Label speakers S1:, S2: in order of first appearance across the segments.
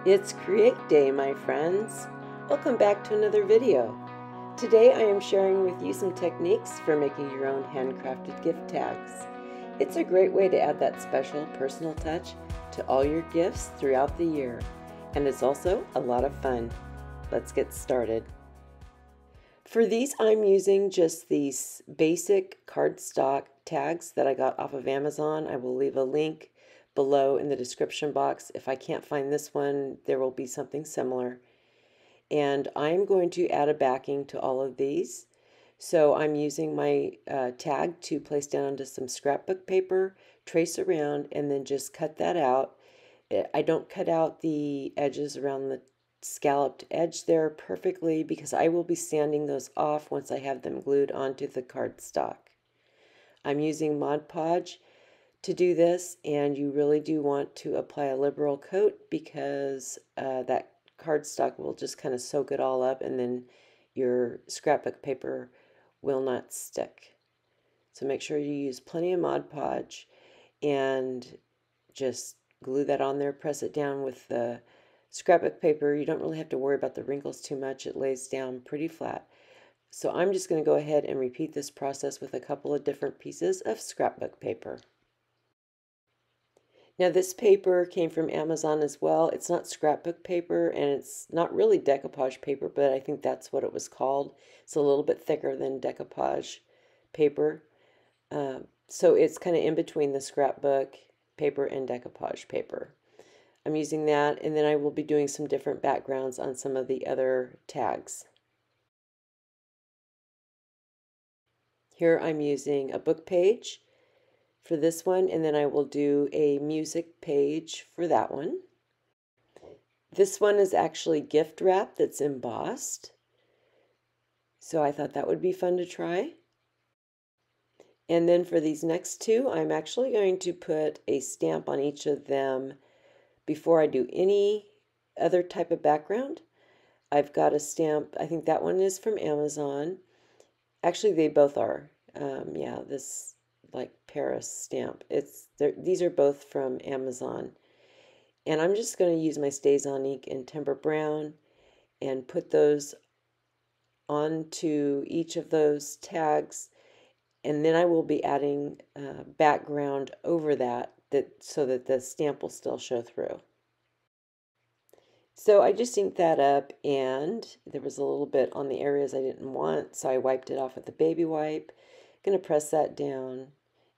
S1: It's Create Day, my friends. Welcome back to another video. Today I am sharing with you some techniques for making your own handcrafted gift tags. It's a great way to add that special personal touch to all your gifts throughout the year, and it's also a lot of fun. Let's get started. For these, I'm using just these basic cardstock tags that I got off of Amazon. I will leave a link below in the description box. If I can't find this one, there will be something similar. And I'm going to add a backing to all of these. So I'm using my tag to place down onto some scrapbook paper, trace around, and then just cut that out. I don't cut out the edges around the scalloped edge there perfectly because I will be sanding those off once I have them glued onto the cardstock. I'm using Mod Podge to do this, and you really do want to apply a liberal coat because that cardstock will just kind of soak it all up, and then your scrapbook paper will not stick. So make sure you use plenty of Mod Podge and just glue that on there, press it down with the scrapbook paper. You don't really have to worry about the wrinkles too much. It lays down pretty flat. So I'm just going to go ahead and repeat this process with a couple of different pieces of scrapbook paper. Now this paper came from Amazon as well. It's not scrapbook paper and it's not really decoupage paper, but I think that's what it was called. It's a little bit thicker than decoupage paper. So it's kind of in between the scrapbook paper and decoupage paper. I'm using that, and then I will be doing some different backgrounds on some of the other tags. Here I'm using a book page for this one, and then I will do a music page for that one. This one is actually gift wrap that's embossed, so I thought that would be fun to try. And then for these next two, I'm actually going to put a stamp on each of them before I do any other type of background. I've got a stamp, I think that one is from Amazon. Actually, they both are. Yeah, this like Paris stamp. These are both from Amazon. And I'm just going to use my StazOn ink in Timber Brown and put those onto each of those tags. And then I will be adding background over that so that the stamp will still show through. So I just inked that up, and there was a little bit on the areas I didn't want, so I wiped it off with the baby wipe. Going to press that down,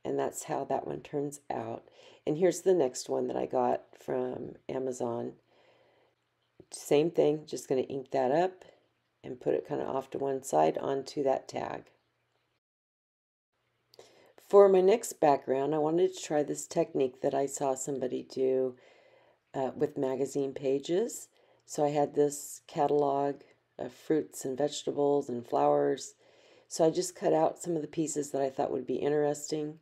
S1: and that's how that one turns out. And here's the next one that I got from Amazon. Same thing, just going to ink that up and put it kind of off to one side onto that tag. For my next background, I wanted to try this technique that I saw somebody do with magazine pages. So I had this catalog of fruits and vegetables and flowers. So I just cut out some of the pieces that I thought would be interesting.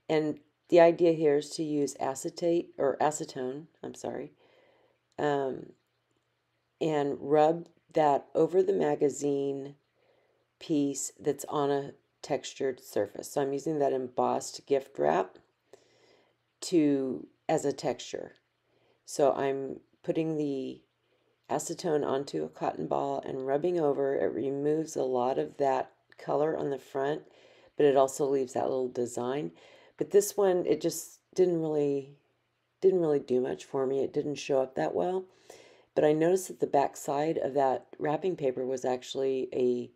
S1: And the idea here is to use acetone, and rub that over the magazine piece that's on a textured surface. So I'm using that embossed gift wrap as a texture. So I'm putting the acetone onto a cotton ball and rubbing over. It removes a lot of that color on the front, but it also leaves that little design. But this one, it just didn't really do much for me. It didn't show up that well. But I noticed that the back side of that wrapping paper was actually a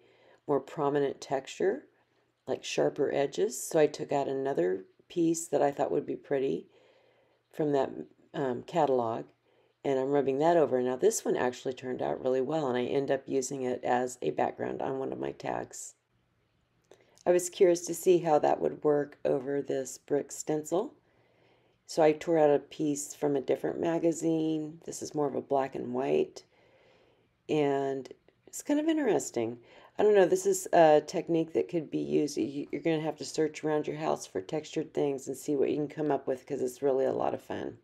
S1: more prominent texture, like sharper edges. So I took out another piece that I thought would be pretty from that catalog, and I'm rubbing that over. Now this one actually turned out really well, and I end up using it as a background on one of my tags. I was curious to see how that would work over this brick stencil. So I tore out a piece from a different magazine. This is more of a black and white, and it's kind of interesting. I don't know, this is a technique that could be used. You're going to have to search around your house for textured things and see what you can come up with, because it's really a lot of fun.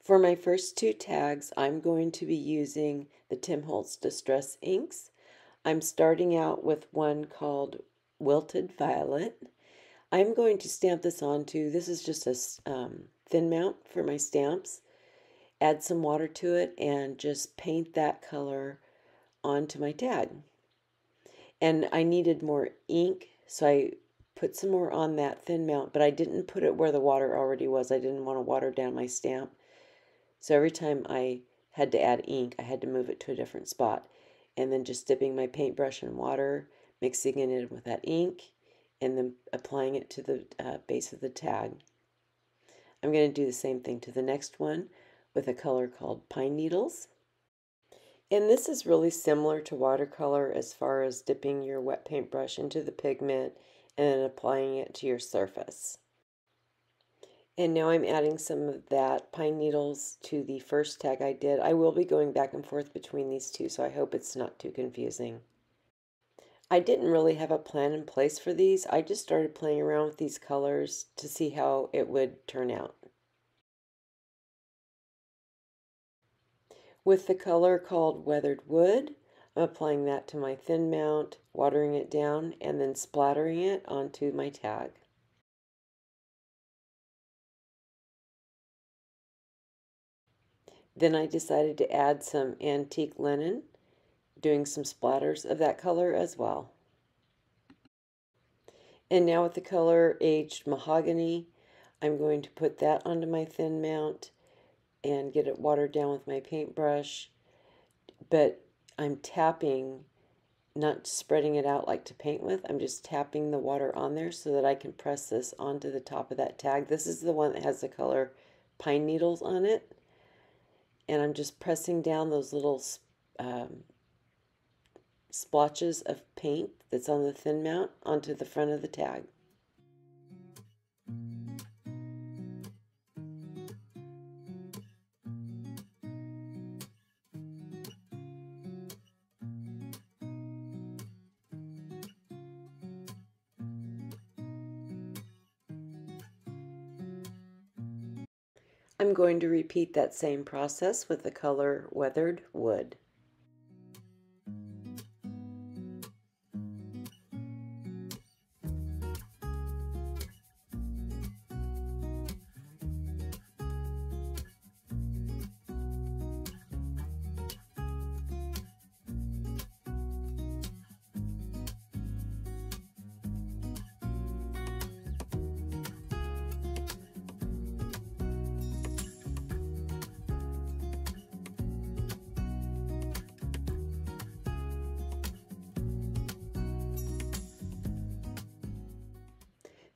S1: For my first two tags, I'm going to be using the Tim Holtz Distress inks. I'm starting out with one called Wilted Violet. I'm going to stamp this onto, this is just a thin mount for my stamps. Add some water to it and just paint that color onto my tag. And I needed more ink, so I put some more on that thin mount, but I didn't put it where the water already was. I didn't want to water down my stamp. So every time I had to add ink, I had to move it to a different spot. And then just dipping my paintbrush in water, mixing it in with that ink, and then applying it to the base of the tag. I'm going to do the same thing to the next one with a color called Pine Needles. And this is really similar to watercolor as far as dipping your wet paintbrush into the pigment and then applying it to your surface. And now I'm adding some of that pine needles to the first tag I did. I will be going back and forth between these two, so I hope it's not too confusing. I didn't really have a plan in place for these. I just started playing around with these colors to see how it would turn out. With the color called Weathered Wood, I'm applying that to my thin mount, watering it down, and then splattering it onto my tag. Then I decided to add some antique linen, doing some splatters of that color as well. And now with the color Aged Mahogany, I'm going to put that onto my thin mount and get it watered down with my paintbrush. But I'm tapping, not spreading it out like to paint with. I'm just tapping the water on there so that I can press this onto the top of that tag. This is the one that has the color Pine Needles on it. And I'm just pressing down those little splotches of paint that's on the thin mount onto the front of the tag. I'm going to repeat that same process with the color Weathered Wood.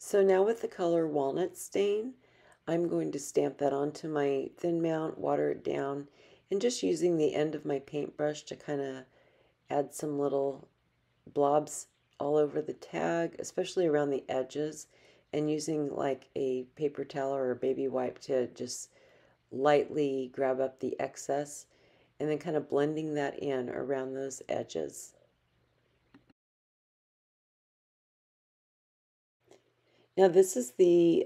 S1: So now with the color Walnut Stain, I'm going to stamp that onto my thin mount, water it down, and just using the end of my paintbrush to kind of add some little blobs all over the tag, especially around the edges, and using like a paper towel or a baby wipe to just lightly grab up the excess, and then kind of blending that in around those edges. Now this is the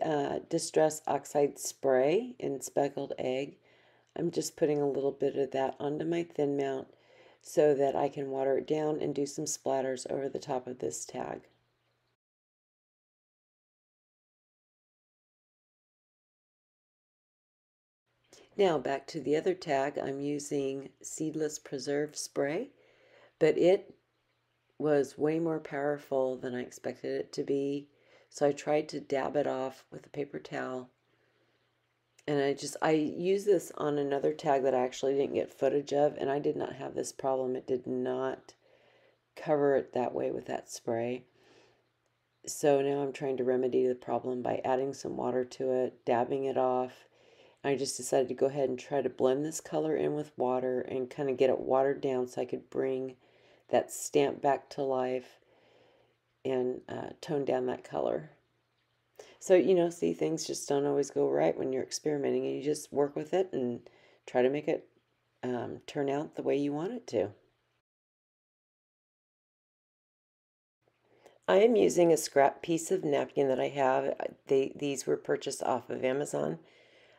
S1: Distress Oxide Spray in Speckled Egg. I'm just putting a little bit of that onto my thin mount so that I can water it down and do some splatters over the top of this tag. Now back to the other tag, I'm using Seedless Preserve Spray, but it was way more powerful than I expected it to be. So I tried to dab it off with a paper towel. And I used this on another tag that I actually didn't get footage of, and I did not have this problem. It did not cover it that way with that spray. So now I'm trying to remedy the problem by adding some water to it, dabbing it off. I just decided to go ahead and try to blend this color in with water and kind of get it watered down so I could bring that stamp back to life and tone down that color. So, you know, see, things just don't always go right when you're experimenting, and you just work with it and try to make it turn out the way you want it to. I am using a scrap piece of napkin that I have. These were purchased off of Amazon.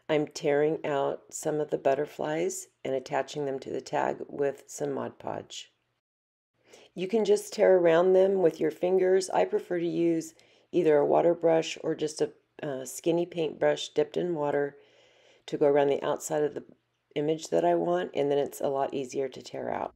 S1: I'm tearing out some of the butterflies and attaching them to the tag with some Mod Podge. You can just tear around them with your fingers. I prefer to use either a water brush or just a skinny paintbrush dipped in water to go around the outside of the image that I want, and then it's a lot easier to tear out.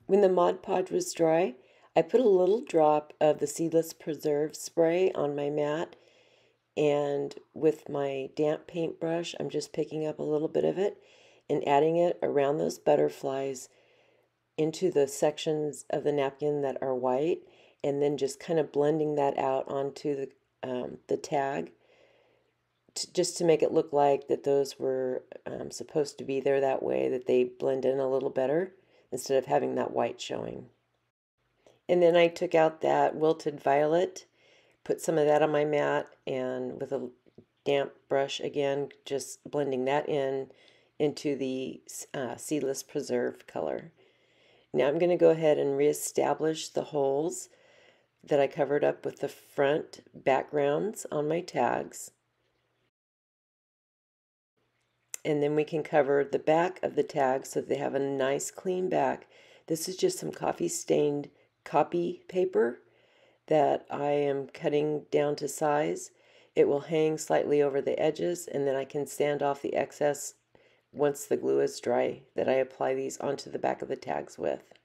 S1: When the Mod Podge was dry, I put a little drop of the Seedless Preserve spray on my mat, and with my damp paintbrush, I'm just picking up a little bit of it and adding it around those butterflies into the sections of the napkin that are white, and then just kind of blending that out onto the tag, just to make it look like that those were supposed to be there that way, that they blend in a little better instead of having that white showing. And then I took out that wilted violet, put some of that on my mat, and with a damp brush again, just blending that into the Seedless Preserve color. Now I'm going to go ahead and reestablish the holes that I covered up with the front backgrounds on my tags. And then we can cover the back of the tag so they have a nice clean back. This is just some coffee stained copy paper that I am cutting down to size. It will hang slightly over the edges, and then I can sand off the excess once the glue is dry that I apply these onto the back of the tags with.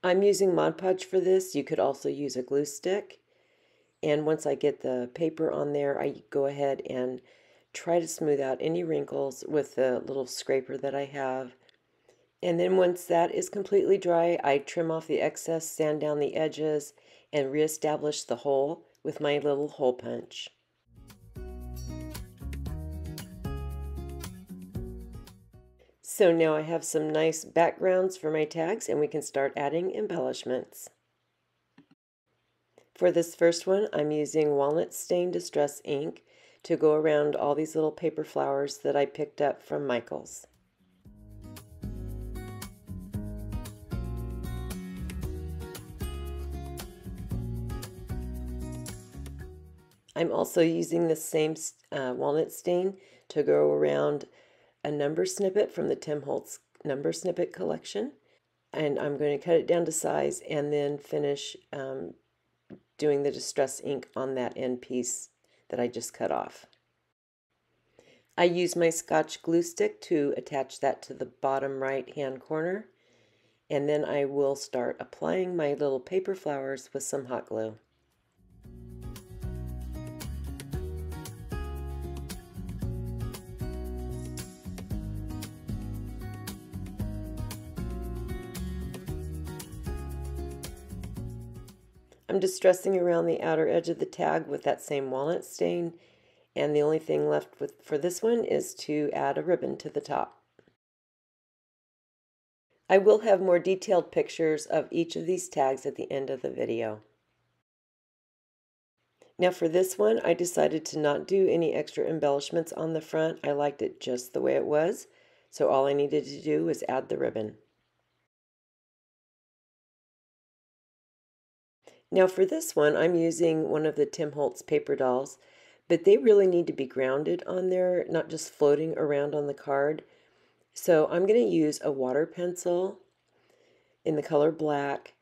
S1: I'm using Mod Podge for this. You could also use a glue stick. And once I get the paper on there, I go ahead and try to smooth out any wrinkles with the little scraper that I have. And then once that is completely dry, I trim off the excess, sand down the edges, and reestablish the hole with my little hole punch. So now I have some nice backgrounds for my tags, and we can start adding embellishments. For this first one, I'm using Walnut Stain Distress ink to go around all these little paper flowers that I picked up from Michaels. I'm also using the same walnut stain to go around a number snippet from the Tim Holtz number snippet collection. And I'm going to cut it down to size and then finish doing the distress ink on that end piece that I just cut off. I use my Scotch glue stick to attach that to the bottom right hand corner, and then I will start applying my little paper flowers with some hot glue. I'm distressing around the outer edge of the tag with that same walnut stain, and the only thing left for this one is to add a ribbon to the top. I will have more detailed pictures of each of these tags at the end of the video. Now for this one, I decided to not do any extra embellishments on the front. I liked it just the way it was, so all I needed to do was add the ribbon. Now for this one, I'm using one of the Tim Holtz paper dolls, but they really need to be grounded on there, not just floating around on the card. So I'm going to use a water pencil in the color black,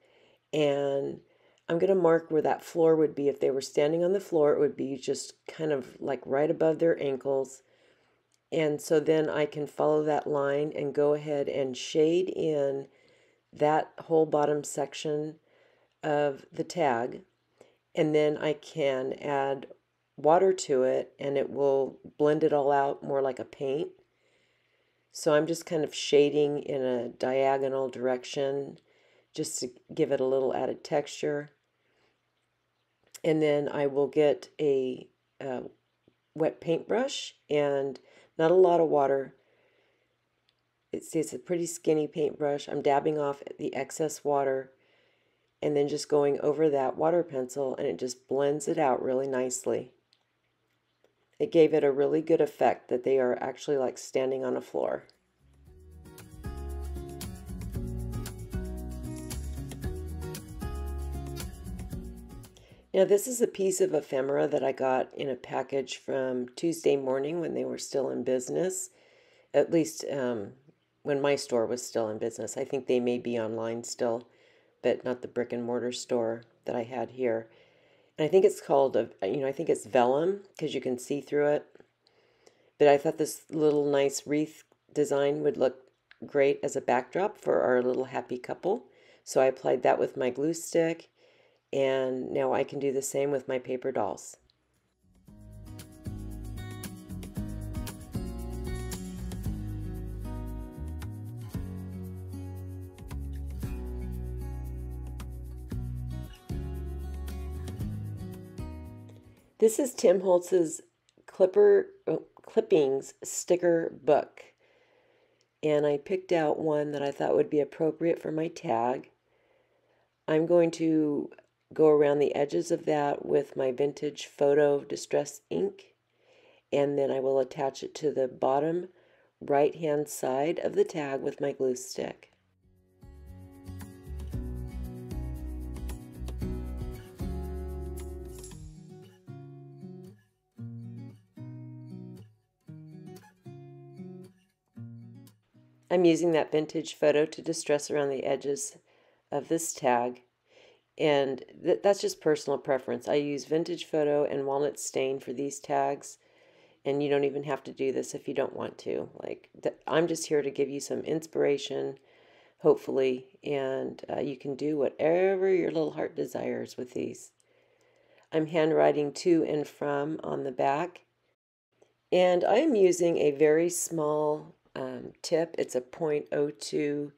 S1: and I'm going to mark where that floor would be. If they were standing on the floor, it would be just kind of like right above their ankles. And so then I can follow that line and go ahead and shade in that whole bottom section of the tag, and then I can add water to it and it will blend it all out more like a paint. So I'm just kind of shading in a diagonal direction just to give it a little added texture. And then I will get a wet paintbrush and not a lot of water. It's a pretty skinny paintbrush. I'm dabbing off the excess water and then just going over that water pencil, and it just blends it out really nicely. It gave it a really good effect that they are actually like standing on a floor. Now this is a piece of ephemera that I got in a package from Tuesday Morning when they were still in business. At least when my store was still in business. I think they may be online still, but not the brick and mortar store that I had here. And I think it's called, I think it's vellum because you can see through it. But I thought this little nice wreath design would look great as a backdrop for our little happy couple. So I applied that with my glue stick, and now I can do the same with my paper dolls. This is Tim Holtz's Clippings sticker book, and I picked out one that I thought would be appropriate for my tag. I'm going to go around the edges of that with my Vintage Photo Distress ink, and then I will attach it to the bottom right hand side of the tag with my glue stick. I'm using that Vintage Photo to distress around the edges of this tag, and that's just personal preference. I use Vintage Photo and Walnut Stain for these tags, and you don't even have to do this if you don't want to. I'm just here to give you some inspiration, hopefully, and you can do whatever your little heart desires with these. I'm handwriting to and from on the back, and I am using a very small tip. It's a .02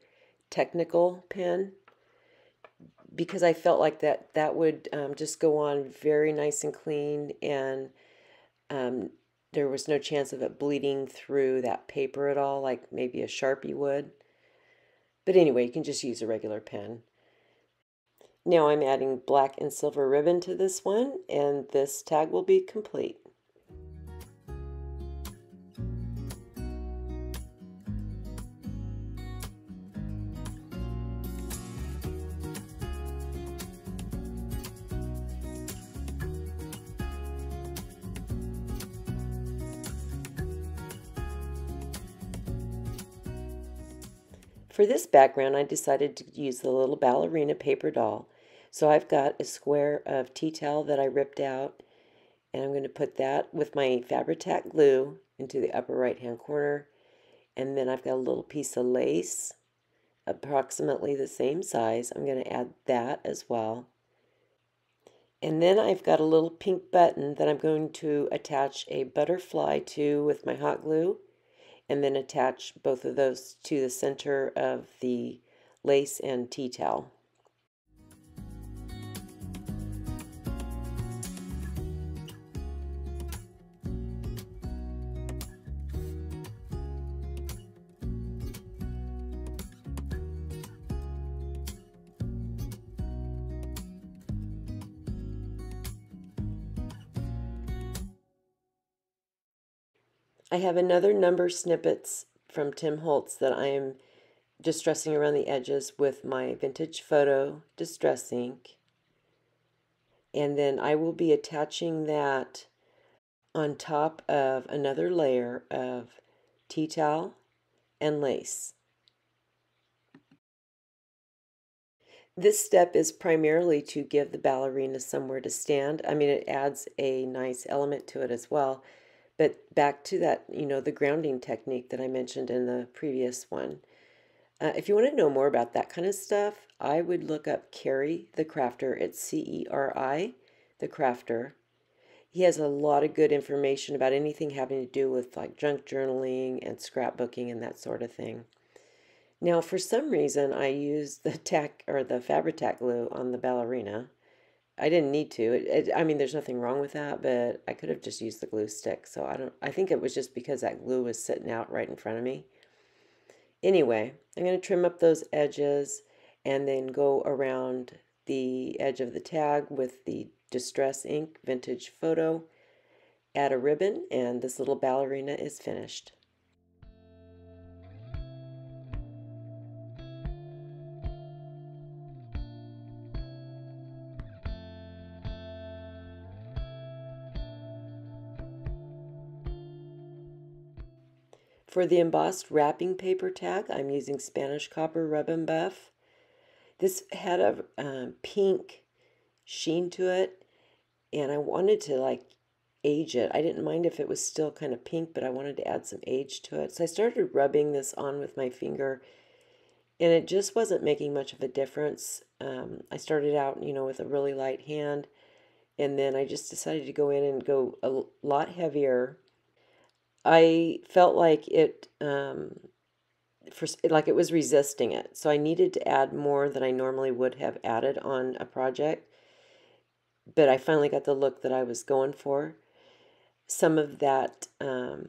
S1: technical pen because I felt like that would just go on very nice and clean, and there was no chance of it bleeding through that paper at all, like maybe a Sharpie would. But anyway, you can just use a regular pen. Now I'm adding black and silver ribbon to this one, and this tag will be complete. For this background, I decided to use the little ballerina paper doll. So I've got a square of tea towel that I ripped out, and I'm going to put that with my Fabri-Tac glue into the upper right hand corner. And then I've got a little piece of lace, approximately the same size. I'm going to add that as well. And then I've got a little pink button that I'm going to attach a butterfly to with my hot glue, and then attach both of those to the center of the lace and tea towel. I have another number snippets from Tim Holtz that I am distressing around the edges with my Vintage Photo Distress ink. And then I will be attaching that on top of another layer of tea towel and lace. This step is primarily to give the ballerina somewhere to stand. I mean, it adds a nice element to it as well. But back to that, the grounding technique that I mentioned in the previous one. If you want to know more about that kind of stuff, I would look up Ceri the Crafter. It's C-E-R-I, the Crafter. He has a lot of good information about anything having to do with like junk journaling and scrapbooking and that sort of thing. Now, for some reason, I used the Fabri-Tac glue on the ballerina. I didn't need to. I mean, there's nothing wrong with that, but I could have just used the glue stick. So I think it was just because that glue was sitting out right in front of me. Anyway, I'm going to trim up those edges and then go around the edge of the tag with the Distress Ink Vintage Photo, add a ribbon, and this little ballerina is finished. For the embossed wrapping paper tag, I'm using Spanish Copper Rub and Buff. This had a pink sheen to it, and I wanted to like age it. I didn't mind if it was still kind of pink, but I wanted to add some age to it. So I started rubbing this on with my finger, and it just wasn't making much of a difference. I started out, with a really light hand, and then I just decided to go in and go a lot heavier. I felt like it it was resisting it, so I needed to add more than I normally would have added on a project, but I finally got the look that I was going for. Some of that,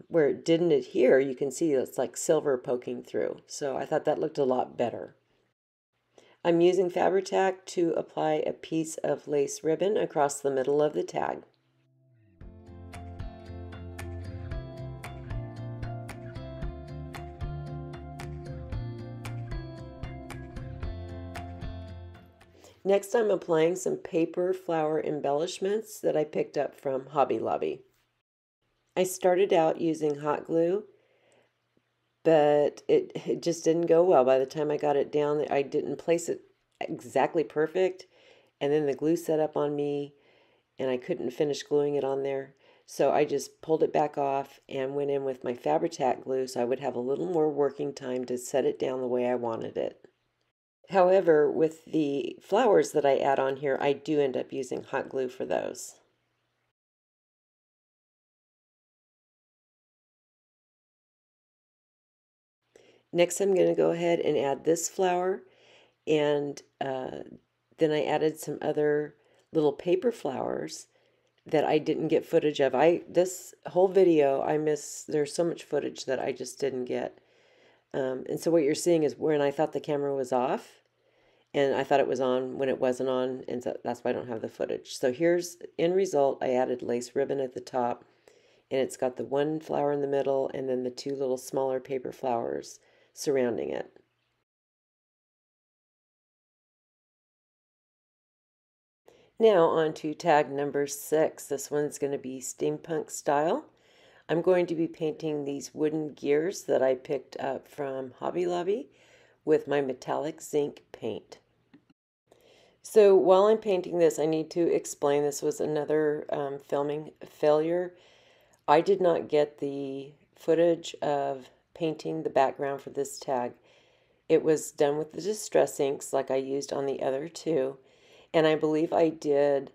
S1: where it didn't adhere, you can see it's like silver poking through, so I thought that looked a lot better. I'm using Fabri-Tac to apply a piece of lace ribbon across the middle of the tag. Next, I'm applying some paper flower embellishments that I picked up from Hobby Lobby. I started out using hot glue, but it just didn't go well. By the time I got it down, I didn't place it exactly perfect, and then the glue set up on me, and I couldn't finish gluing it on there. So I just pulled it back off and went in with my Fabri-Tac glue so I would have a little more working time to set it down the way I wanted it. However, with the flowers that I add on here, I do end up using hot glue for those. Next, I'm going to go ahead and add this flower, and then I added some other little paper flowers that I didn't get footage of. This whole video, there's so much footage that I just didn't get. And so what you're seeing is when I thought the camera was off, and I thought it was on when it wasn't on, and so that's why I don't have the footage. So here's end result. I added lace ribbon at the top, and it's got the one flower in the middle and then the two little smaller paper flowers surrounding it. Now on to tag number 6. This one's going to be steampunk style. I'm going to be painting these wooden gears that I picked up from Hobby Lobby with my metallic zinc paint. So while I'm painting this, I need to explain this was another filming failure. I did not get the footage of painting the background for this tag. It was done with the Distress inks like I used on the other two, and I believe I did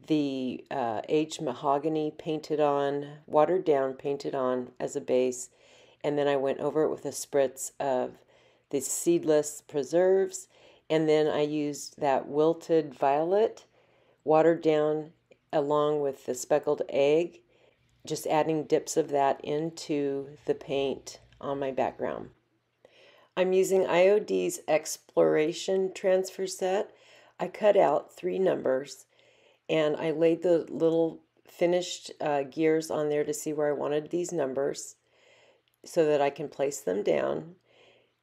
S1: the aged mahogany painted on, watered down, painted on as a base, and then I went over it with a spritz of the seedless preserves, and then I used that wilted violet, watered down along with the speckled egg, just adding dips of that into the paint on my background. I'm using IOD's Exploration Transfer Set. I cut out 3 numbers, and I laid the little finished gears on there to see where I wanted these numbers so that I can place them down.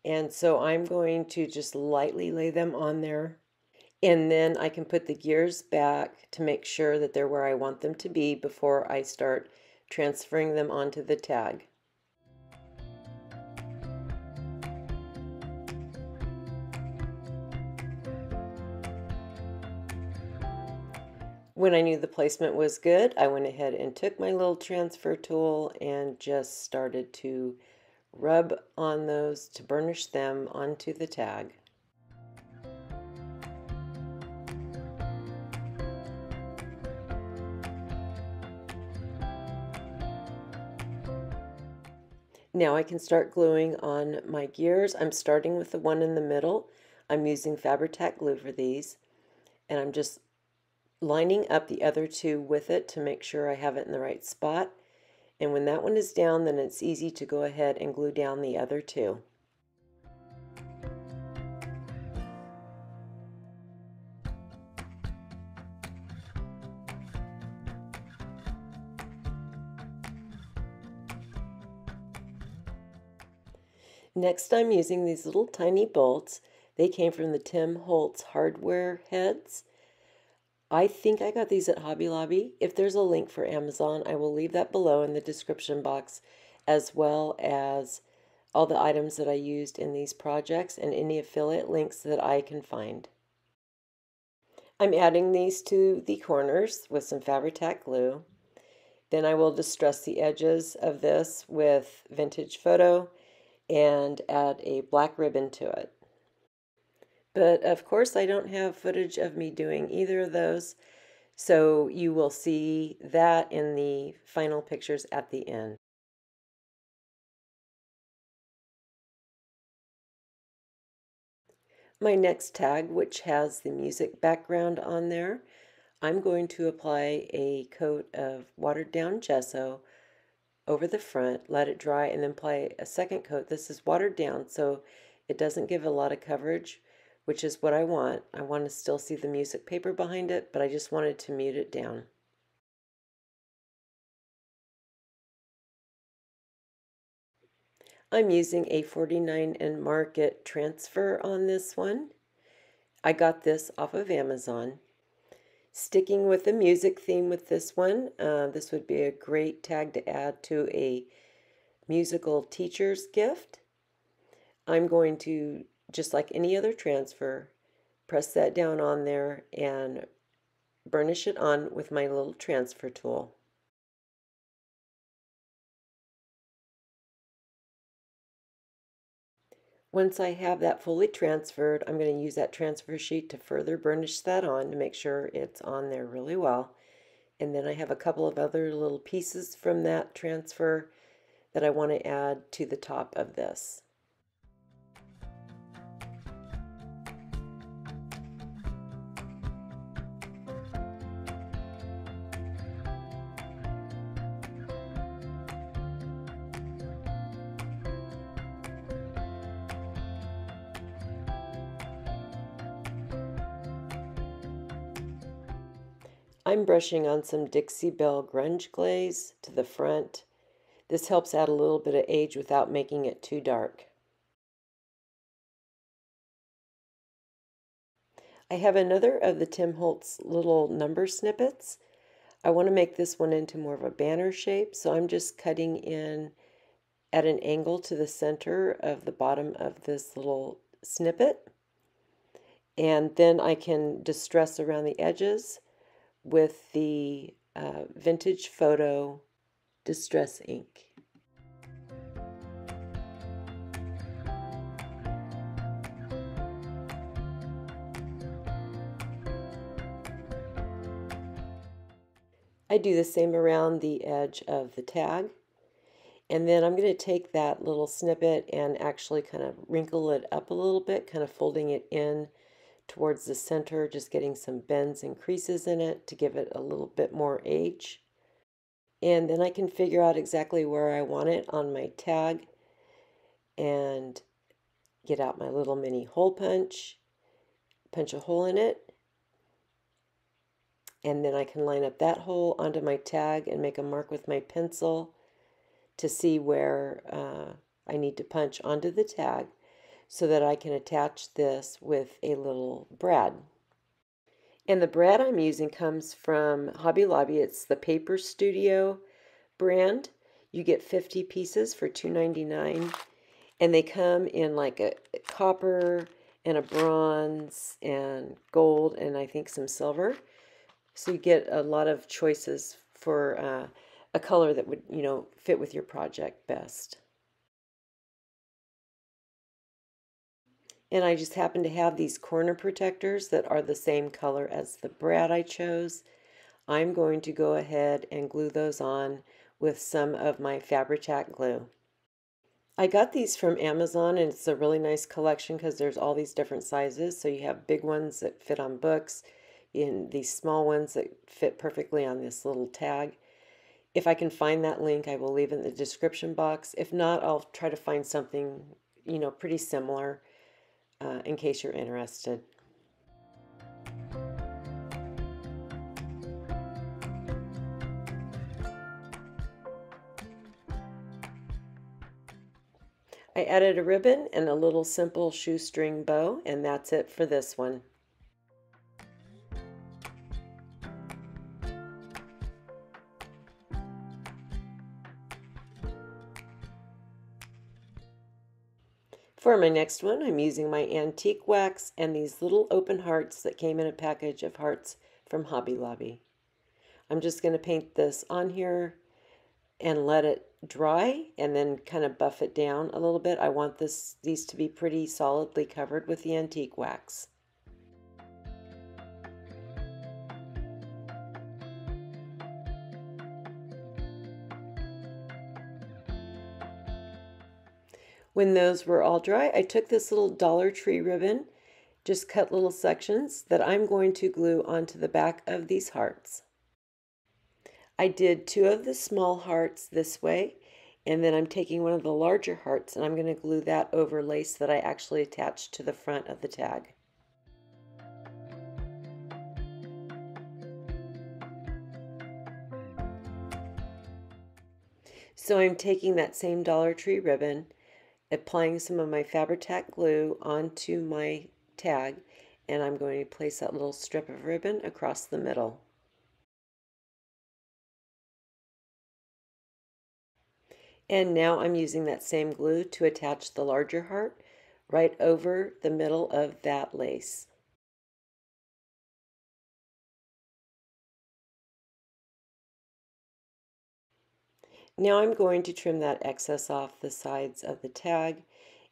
S1: And so I'm going to just lightly lay them on there, and then I can put the gears back to make sure that they're where I want them to be before I start transferring them onto the tag. When I knew the placement was good, I went ahead and took my little transfer tool and just started to rub on those to burnish them onto the tag. Now I can start gluing on my gears. I'm starting with the one in the middle. I'm using Fabri-Tac glue for these, and I'm just lining up the other two with it to make sure I have it in the right spot. And when that one is down, then it's easy to go ahead and glue down the other two. Next, I'm using these little tiny bolts. They came from the Tim Holtz hardware heads. I think I got these at Hobby Lobby. If there's a link for Amazon, I will leave that below in the description box, as well as all the items that I used in these projects and any affiliate links that I can find. I'm adding these to the corners with some Fabri-Tac glue. Then I will distress the edges of this with Vintage Photo and add a black ribbon to it. But of course I don't have footage of me doing either of those, so you will see that in the final pictures at the end. My next tag, which has the music background on there, I'm going to apply a coat of watered down gesso over the front, let it dry, and then apply a second coat. This is watered down, so it doesn't give a lot of coverage, which is what I want. I want to still see the music paper behind it, but I just wanted to mute it down. I'm using a 49 and Market transfer on this one. I got this off of Amazon. Sticking with the music theme with this one, this would be a great tag to add to a musical teacher's gift. I'm going to, just like any other transfer, press that down on there and burnish it on with my little transfer tool. Once I have that fully transferred, I'm going to use that transfer sheet to further burnish that on to make sure it's on there really well. And then I have a couple of other little pieces from that transfer that I want to add to the top of this. I'm brushing on some Dixie Belle Grunge Glaze to the front. This helps add a little bit of age without making it too dark. I have another of the Tim Holtz little number snippets. I want to make this one into more of a banner shape, so I'm just cutting in at an angle to the center of the bottom of this little snippet. And then I can distress around the edges with the Vintage Photo Distress ink. I do the same around the edge of the tag. And then I'm going to take that little snippet and actually kind of wrinkle it up a little bit, kind of folding it in towards the center, just getting some bends and creases in it to give it a little bit more age. And then I can figure out exactly where I want it on my tag and get out my little mini hole punch, punch a hole in it, and then I can line up that hole onto my tag and make a mark with my pencil to see where I need to punch onto the tag so that I can attach this with a little brad. And the brad I'm using comes from Hobby Lobby. It's the Paper Studio brand. You get 50 pieces for $2.99, and they come in like a copper and a bronze and gold and I think some silver. So you get a lot of choices for a color that would, fit with your project best. And I just happen to have these corner protectors that are the same color as the brad I chose. I'm going to go ahead and glue those on with some of my Fabri-Tac glue. I got these from Amazon, and it's a really nice collection because there's all these different sizes. So you have big ones that fit on books, and these small ones that fit perfectly on this little tag. If I can find that link, I will leave it in the description box. If not, I'll try to find something, pretty similar in case you're interested. I added a ribbon and a little simple shoestring bow, and that's it for this one. For my next one, I'm using my antique wax and these little open hearts that came in a package of hearts from Hobby Lobby. I'm just going to paint this on here and let it dry and then kind of buff it down a little bit. I want these to be pretty solidly covered with the antique wax. When those were all dry, I took this little Dollar Tree ribbon, just cut little sections that I'm going to glue onto the back of these hearts. I did 2 of the small hearts this way, and then I'm taking one of the larger hearts and I'm going to glue that over lace that I actually attached to the front of the tag. So I'm taking that same Dollar Tree ribbon, applying some of my Fabri-Tac glue onto my tag, and I'm going to place that little strip of ribbon across the middle. And now I'm using that same glue to attach the larger heart right over the middle of that lace. Now I'm going to trim that excess off the sides of the tag,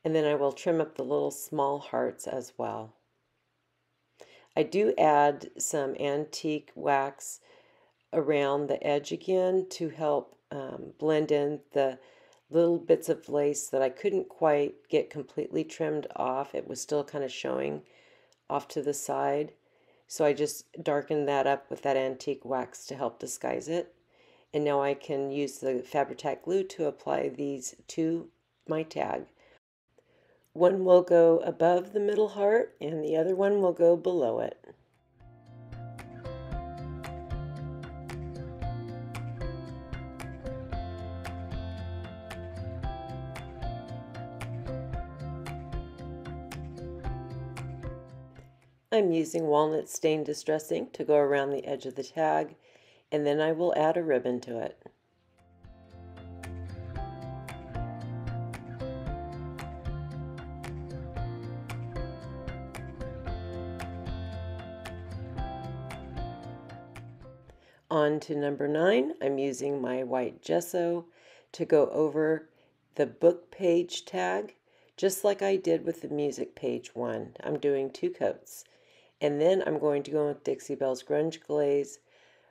S1: and then I will trim up the little small hearts as well. I do add some antique wax around the edge again to help blend in the little bits of lace that I couldn't quite get completely trimmed off. It was still kind of showing off to the side. So I just darkened that up with that antique wax to help disguise it. And now I can use the Fabri-Tac glue to apply these to my tag. One will go above the middle heart and the other one will go below it. I'm using walnut stain distressing to go around the edge of the tag, and then I will add a ribbon to it. On to number 9, I'm using my white gesso to go over the book page tag, just like I did with the music page one. I'm doing 2 coats. And then I'm going to go with Dixie Belle's Grunge Glaze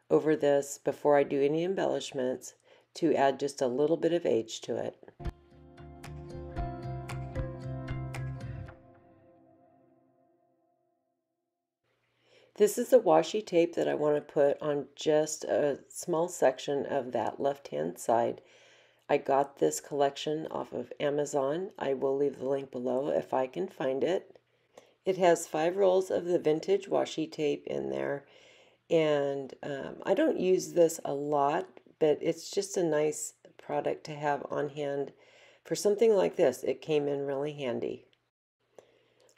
S1: over this before I do any embellishments to add just a little bit of age to it. This is a washi tape that I want to put on just a small section of that left-hand side. I got this collection off of Amazon. I will leave the link below if I can find it. It has 5 rolls of the vintage washi tape in there, and I don't use this a lot, but it's just a nice product to have on hand for something like this. It came in really handy.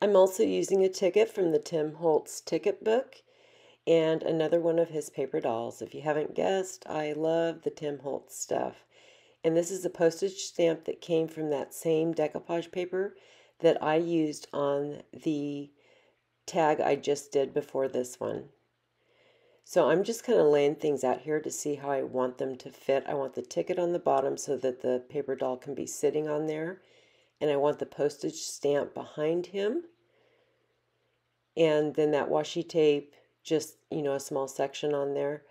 S1: I'm also using a ticket from the Tim Holtz ticket book and another one of his paper dolls. If you haven't guessed, I love the Tim Holtz stuff. And this is a postage stamp that came from that same decoupage paper that I used on the tag I just did before this one. So I'm just kind of laying things out here to see how I want them to fit. I want the ticket on the bottom so that the paper doll can be sitting on there. And I want the postage stamp behind him. And then that washi tape, just, a small section on there.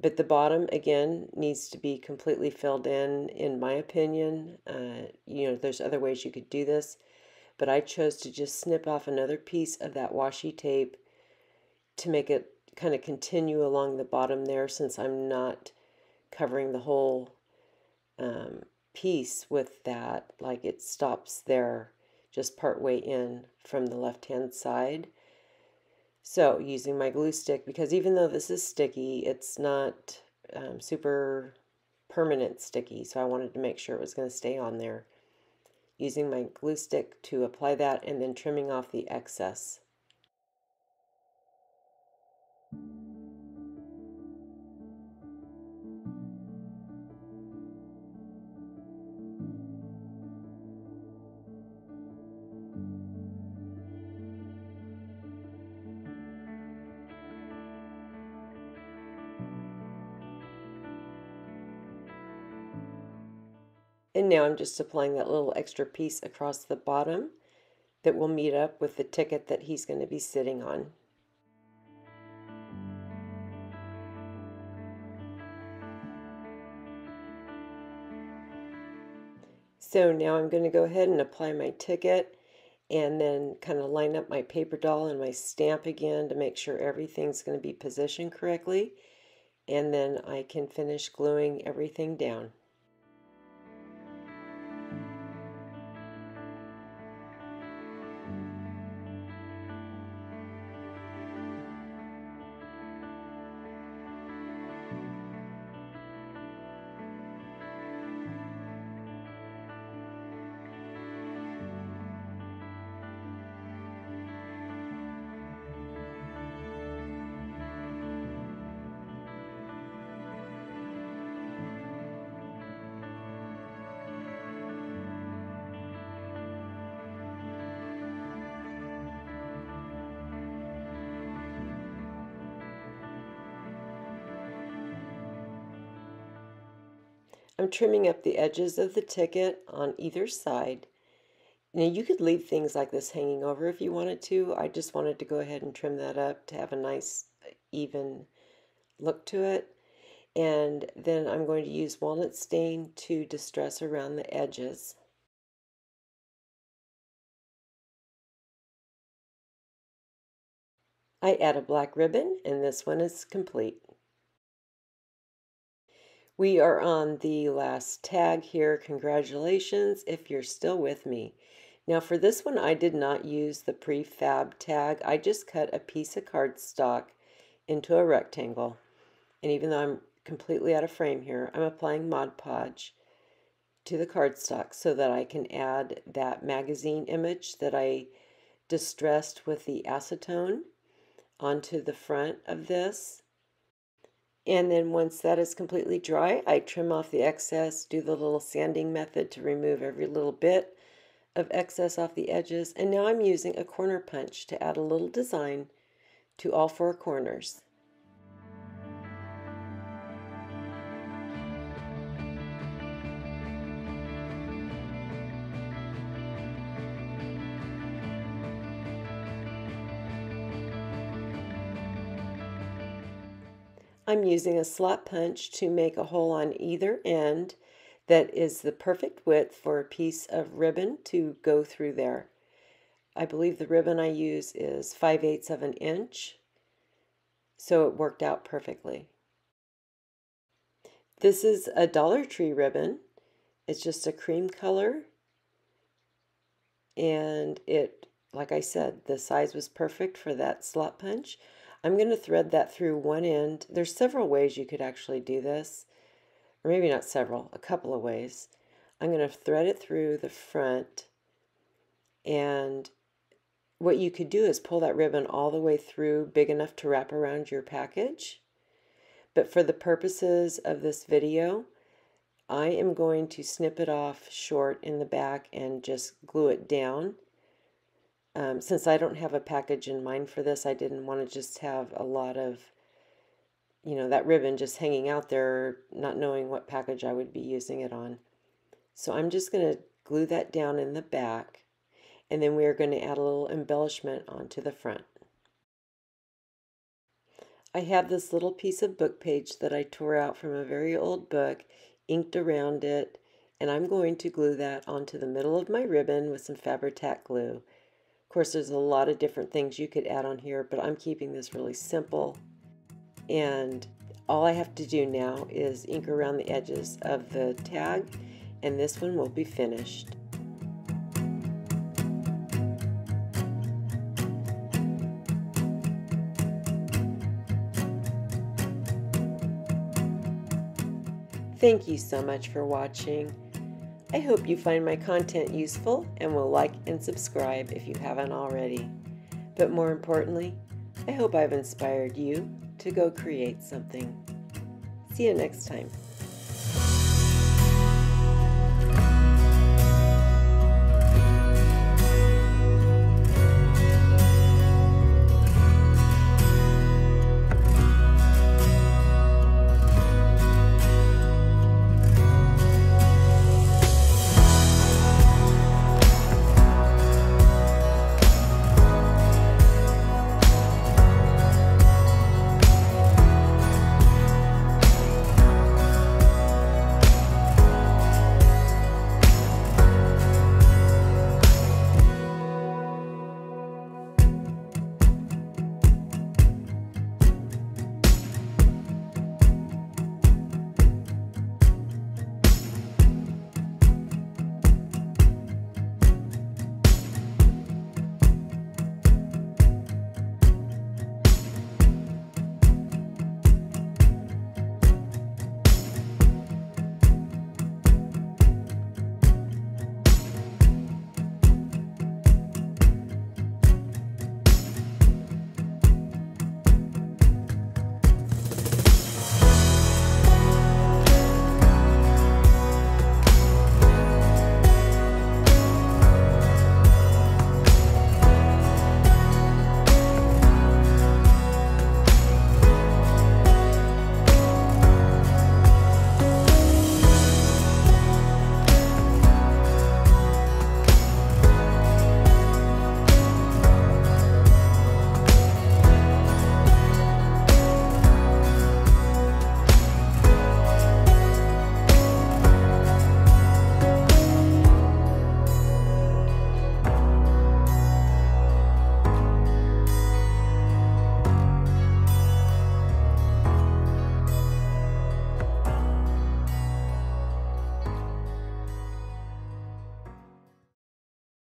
S1: But the bottom, again, needs to be completely filled in my opinion. There's other ways you could do this. But I chose to just snip off another piece of that washi tape to make it kind of continue along the bottom there, since I'm not covering the whole piece with that. Like, it stops there just part way in from the left-hand side. So using my glue stick, because even though this is sticky, it's not super permanent sticky, so I wanted to make sure it was going to stay on there. using my glue stick to apply that and then trimming off the excess. And now I'm just applying that little extra piece across the bottom that will meet up with the ticket that he's going to be sitting on. So now I'm going to go ahead and apply my ticket and then kind of line up my paper doll and my stamp again to make sure everything's going to be positioned correctly. And then I can finish gluing everything down. I'm trimming up the edges of the ticket on either side. Now you could leave things like this hanging over if you wanted to. I just wanted to go ahead and trim that up to have a nice even look to it. And then I'm going to use walnut stain to distress around the edges. I add a black ribbon and this one is complete. We are on the last tag here. Congratulations if you're still with me. Now for this one, I did not use the prefab tag. I just cut a piece of cardstock into a rectangle. And even though I'm completely out of frame here, I'm applying Mod Podge to the cardstock so that I can add that magazine image that I distressed with the acetone onto the front of this. And then once that is completely dry, I trim off the excess, do the little sanding method to remove every little bit of excess off the edges. And now I'm using a corner punch to add a little design to all four corners. I'm using a slot punch to make a hole on either end that is the perfect width for a piece of ribbon to go through there. I believe the ribbon I use is 5/8 of an inch, so it worked out perfectly. This is a Dollar Tree ribbon. It's just a cream color, and it, like I said, the size was perfect for that slot punch. I'm going to thread that through one end. There's several ways you could actually do this, or maybe not several, a couple of ways. I'm going to thread it through the front, and what you could do is pull that ribbon all the way through big enough to wrap around your package. But for the purposes of this video, I am going to snip it off short in the back and just glue it down. Since I don't have a package in mind for this, I didn't want to just have a lot of, that ribbon just hanging out there, not knowing what package I would be using it on. So I'm just going to glue that down in the back, and then we're going to add a little embellishment onto the front. I have this little piece of book page that I tore out from a very old book, inked around it, and I'm going to glue that onto the middle of my ribbon with some Fabri-Tac glue. Of course, there's a lot of different things you could add on here, but I'm keeping this really simple. And all I have to do now is ink around the edges of the tag, and this one will be finished. Thank you so much for watching. I hope you find my content useful and will like and subscribe if you haven't already. But more importantly, I hope I've inspired you to go create something. See you next time.